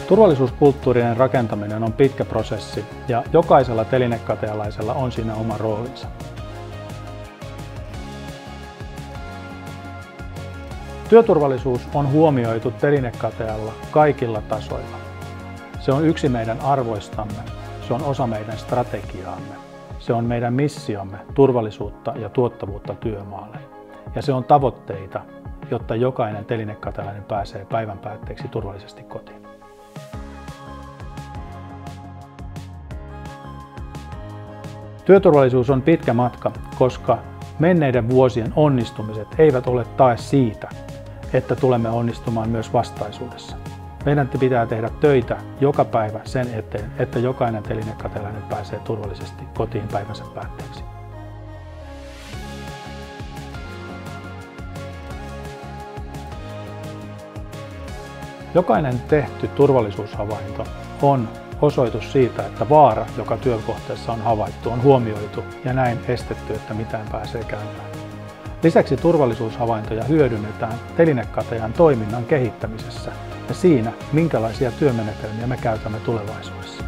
Turvallisuuskulttuurien rakentaminen on pitkä prosessi ja jokaisella telinekatealaisella on siinä oma roolinsa. Työturvallisuus on huomioitu telinekatealla kaikilla tasoilla. Se on yksi meidän arvoistamme, se on osa meidän strategiaamme, se on meidän missiomme turvallisuutta ja tuottavuutta työmaalle. Ja se on tavoitteita, jotta jokainen telinekatealainen pääsee päivän päätteeksi turvallisesti kotiin. Työturvallisuus on pitkä matka, koska menneiden vuosien onnistumiset eivät ole tae siitä, että tulemme onnistumaan myös vastaisuudessa. Meidän pitää tehdä töitä joka päivä sen eteen, että jokainen telinekatealainen pääsee turvallisesti kotiin päivänsä päätteeksi. Jokainen tehty turvallisuushavainto on osoitus siitä, että vaara, joka työkohteessa on havaittu, on huomioitu ja näin estetty, että mitään pääsee käymään. Lisäksi turvallisuushavaintoja hyödynnetään telinekateajan toiminnan kehittämisessä ja siinä, minkälaisia työmenetelmiä me käytämme tulevaisuudessa.